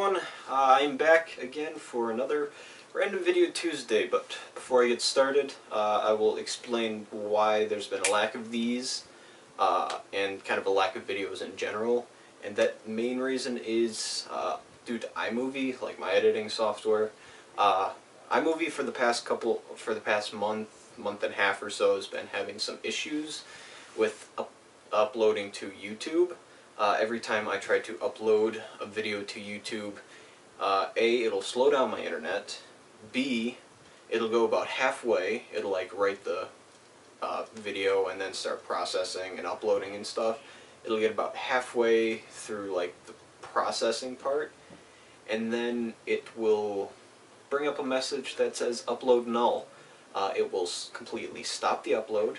everyone, I'm back again for another Random Video Tuesday, but before I get started, I will explain why there's been a lack of these, and kind of a lack of videos in general, and that main reason is due to iMovie, like my editing software. iMovie for the past month and a half or so has been having some issues with uploading to YouTube. Every time I try to upload a video to YouTube, A, it'll slow down my internet, B, it'll go about halfway, it'll like write the video and then start processing and uploading and stuff. It'll get about halfway through like the processing part, and then it will bring up a message that says upload null. It will completely stop the upload.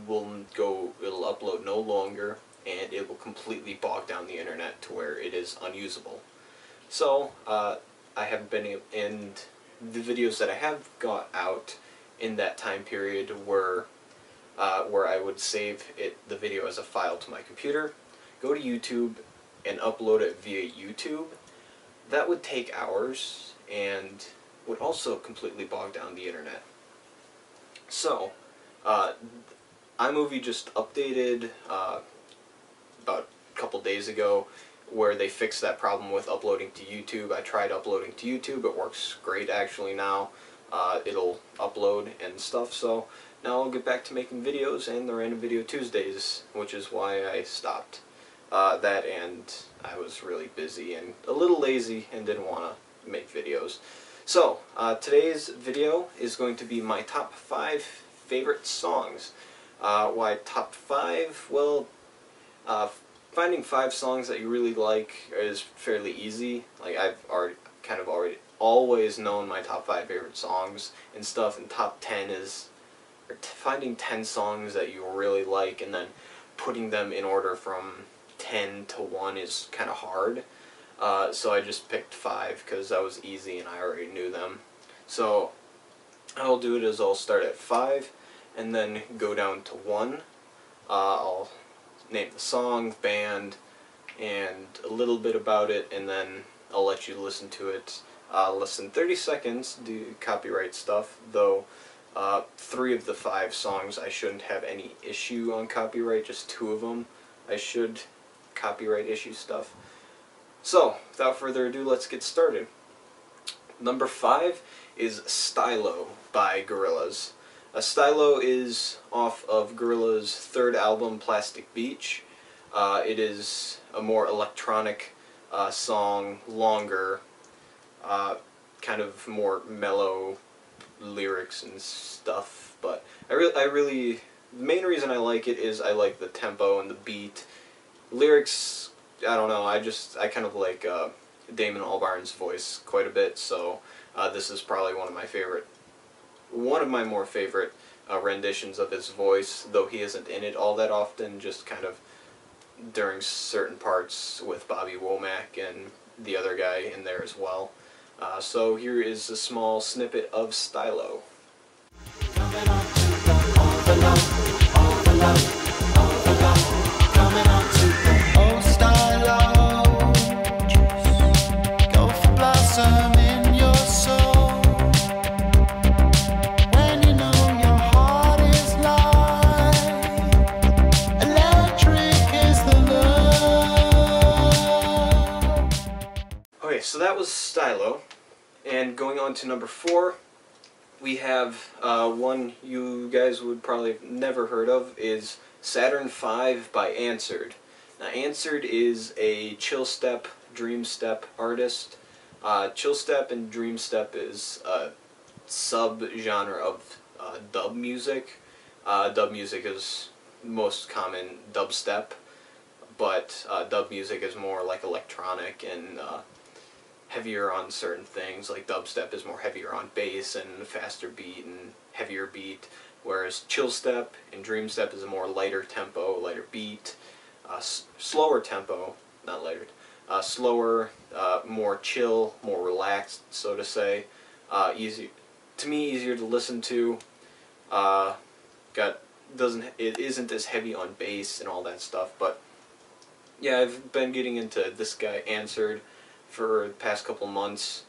It'll upload no longer, and it will completely bog down the internet to where it is unusable. So I have been, and the videos that I have got out in that time period were where I would save the video as a file to my computer, go to YouTube, and upload it via YouTube. That would take hours and would also completely bog down the internet. So iMovie just updated about a couple days ago where they fixed that problem with uploading to YouTube. I tried uploading to YouTube. It works great actually now. It'll upload and stuff, so now I'll get back to making videos and the Random Video Tuesdays, which is why I stopped that, and I was really busy and a little lazy and didn't want to make videos. So today's video is going to be my top 5 favorite songs. Why top 5? Well, finding 5 songs that you really like is fairly easy. Like, I've always known my top 5 favorite songs and stuff, and top 10 is finding 10 songs that you really like and then putting them in order from 10 to 1 is kind of hard. So I just picked 5 because that was easy and I already knew them. So I'll do it as I'll start at 5 and then go down to 1. I'll name the song, band, and a little bit about it, and then I'll let you listen to it. Less than 30 seconds, do copyright stuff, though 3 of the 5 songs I shouldn't have any issue on copyright, just 2 of them I should copyright issue stuff. So, without further ado, let's get started. Number 5 is Stylo by Gorillaz. Stylo is off of Gorillaz' 3rd album, Plastic Beach. It is a more electronic song, longer, kind of more mellow lyrics and stuff. But the main reason I like it is I like the tempo and the beat. Lyrics, I don't know, I kind of like Damon Albarn's voice quite a bit, so this is probably one of my more favorite renditions of his voice, though he isn't in it all that often, just kind of during certain parts with Bobby Womack and the other guy in there as well. So here is a small snippet of Stylo. So that was Stylo, and going on to number 4, we have one you guys would probably have never heard of, is Saturn V by Answered. Now Answered is a chill step, dream step artist. Chill step and dream step is a sub-genre of dub music. Dub music is most common dubstep, but dub music is more like electronic and heavier on certain things. Like dubstep is more heavier on bass and faster beat and heavier beat, whereas chill step and dream step is a more lighter tempo, lighter beat, slower tempo, not lighter, slower, more chill, more relaxed, so to say. Easy to me, easier to listen to. It isn't as heavy on bass and all that stuff, but yeah, I've been getting into this guy Answered for the past couple months.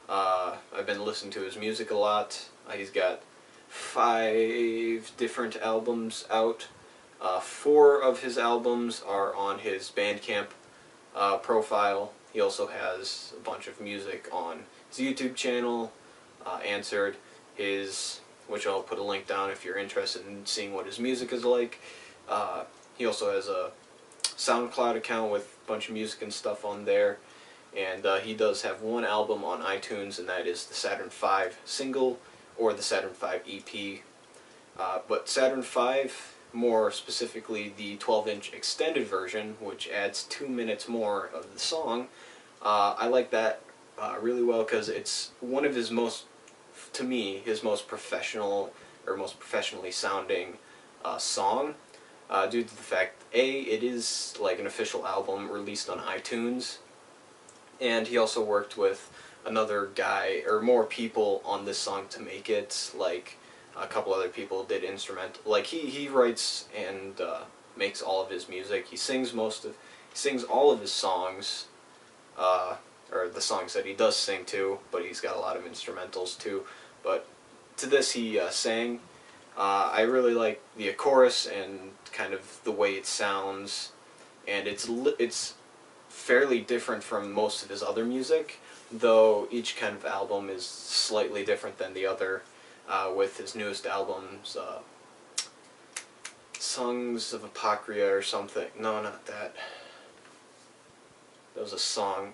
I've been listening to his music a lot. He's got 5 different albums out. 4 of his albums are on his Bandcamp profile. He also has a bunch of music on his YouTube channel, Answered, which I'll put a link down if you're interested in seeing what his music is like. He also has a SoundCloud account with a bunch of music and stuff on there. And he does have 1 album on iTunes, and that is the Saturn V single, or the Saturn V EP. But Saturn V, more specifically the 12-inch extended version, which adds 2 minutes more of the song, I like that really well because it's one of his most, to me, his most professional, or most professionally sounding song, due to the fact, A, it is like an official album released on iTunes, and he also worked with another guy, or more people on this song to make it, like a couple other people did instrumental, like he writes and makes all of his music. He sings all of his songs, or the songs that he does sing to, but he's got a lot of instrumentals too. But to this he sang. I really like the chorus and kind of the way it sounds, and it's fairly different from most of his other music, though each kind of album is slightly different than the other. With his newest albums, Songs of Apocrypha or something. No, not that. That was a song.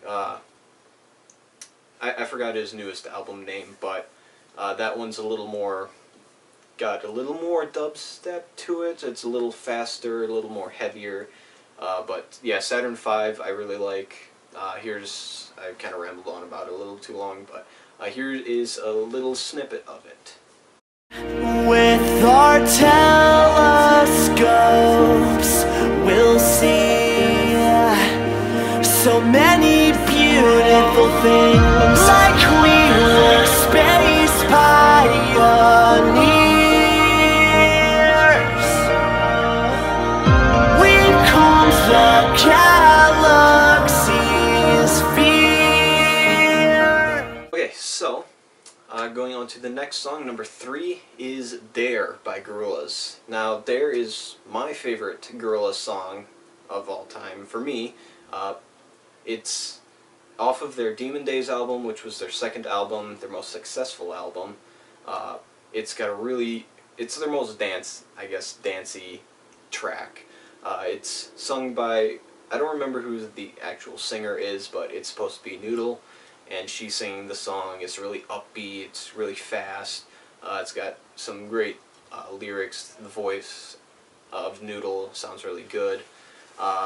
I forgot his newest album name, but that one's got a little more dubstep to it. It's a little faster, a little more heavier. But yeah, Saturn V I really like. I kind of rambled on about it a little too long, but here is a little snippet of it. With our telescopes, we'll see so many beautiful things, like we were space pioneers. We've combed the galaxy's sphere. Okay, so going on to the next song, number 3 is Dare by Gorillaz. Now, Dare is my favorite Gorillaz song of all time. For me, it's off of their Demon Days album, which was their 2nd album, their most successful album. It's their most dancey track. It's sung by, I don't remember who the actual singer is, but it's supposed to be Noodle. And she's singing the song. It's really upbeat, it's really fast, it's got some great lyrics. The voice of Noodle sounds really good.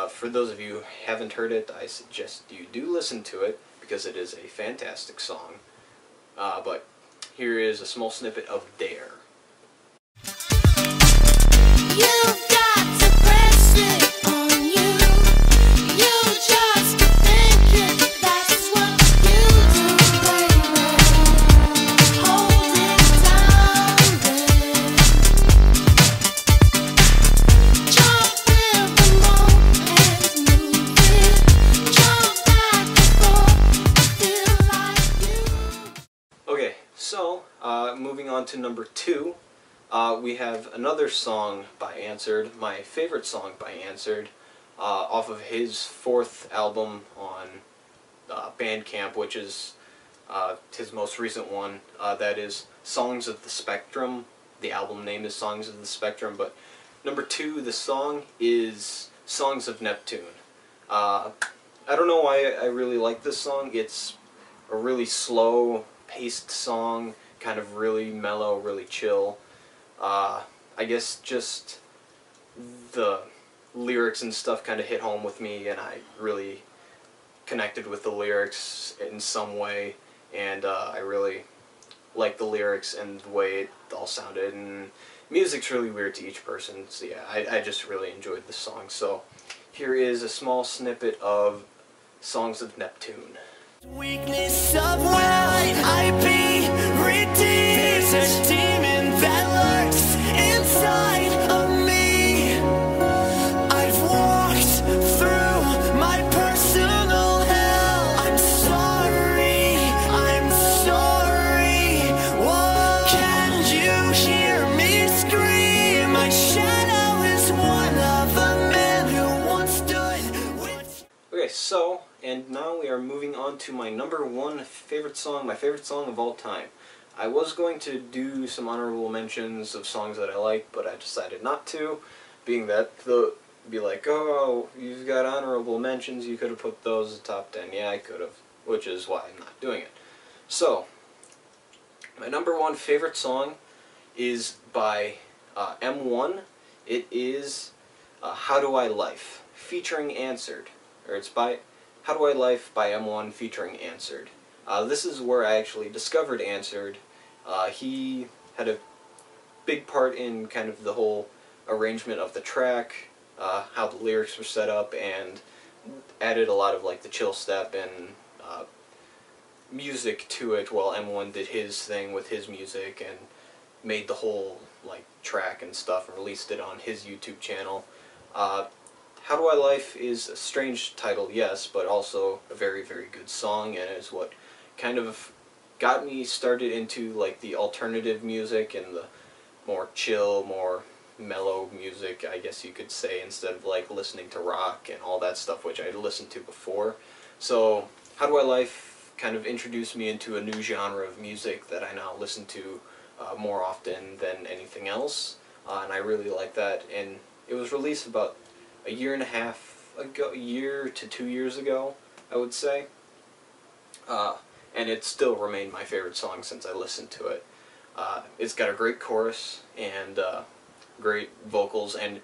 For those of you who haven't heard it, I suggest you do listen to it, because it is a fantastic song. But here is a small snippet of Dare. You've got to press it on you. You just think it, that's what you do, baby. Hold it down there. Jump with the moment, move it. Jump back and forth, feel like you. Okay, so moving on to number 2. We have another song by Answered, my favorite song by Answered, off of his 4th album on Bandcamp, which is his most recent one. That is Songs of the Spectrum. The album name is Songs of the Spectrum, but number 2, the song is Songs of Neptune. I don't know why I really like this song. It's a really slow-paced song, kind of really mellow, really chill. I guess just the lyrics and stuff kind of hit home with me, and I really connected with the lyrics in some way, and I really like the lyrics and the way it all sounded, and music's really weird to each person, so yeah, I just really enjoyed the song. So here is a small snippet of Songs of Neptune. Weakness of will, I be redeemed. There's a demon that lurks inside of me. I've walked through so, and now we are moving on to my number one favorite song, my favorite song of all time. I was going to do some honorable mentions of songs that I like, but I decided not to, being that they'll be like, oh, you've got honorable mentions, you could have put those at top 10. Yeah, I could have, which is why I'm not doing it. So, my number one favorite song is by M1. It is How Do I Life, featuring Answered. Or it's by How Do I Life by M1 featuring Answered. This is where I actually discovered Answered. He had a big part in kind of the whole arrangement of the track, how the lyrics were set up, and added a lot of like the chill step and music to it while M1 did his thing with his music and made the whole like track and stuff and released it on his YouTube channel. How Do I Life is a strange title, yes, but also a very, very good song, and is what kind of got me started into like the alternative music and the more chill, more mellow music, I guess you could say, instead of like listening to rock and all that stuff which I listened to before. So How Do I Life kind of introduced me into a new genre of music that I now listen to more often than anything else, and I really like that. And it was released about a year and a half ago, a year to 2 years ago, I would say, and it still remained my favorite song since I listened to it. It's got a great chorus and great vocals, and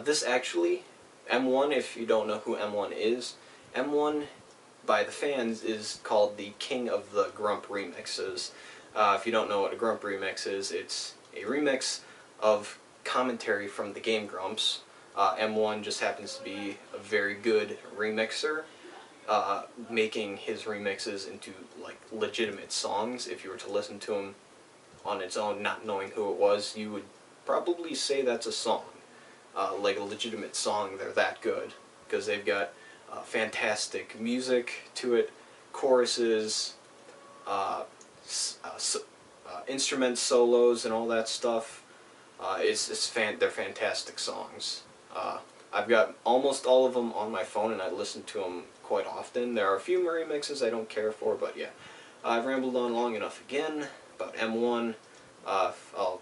this actually, M1, if you don't know who M1 is, M1 by the fans is called the King of the Grump remixes. If you don't know what a Grump remix is, it's a remix of commentary from the game Grumps. M1 just happens to be a very good remixer, making his remixes into like legitimate songs. If you were to listen to him on its own, not knowing who it was, you would probably say that's a song, like a legitimate song. They're that good, because they've got fantastic music to it, choruses, instrument solos and all that stuff. They're fantastic songs. I've got almost all of them on my phone, and I listen to them quite often. There are a few remixes I don't care for, but yeah. I've rambled on long enough again about M1. I'll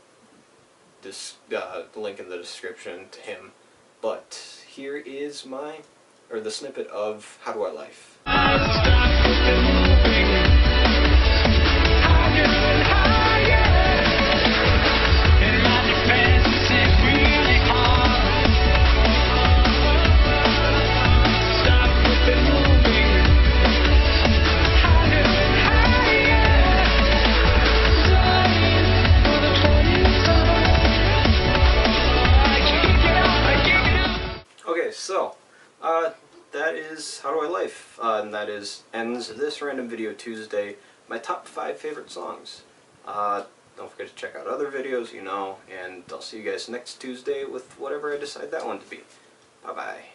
link in the description to him. But here is the snippet of How Do I Life. Okay, so, that is How Do I Life, and that ends this Random Video Tuesday, my top 5 favorite songs. Don't forget to check out other videos, and I'll see you guys next Tuesday with whatever I decide that one to be. Bye-bye.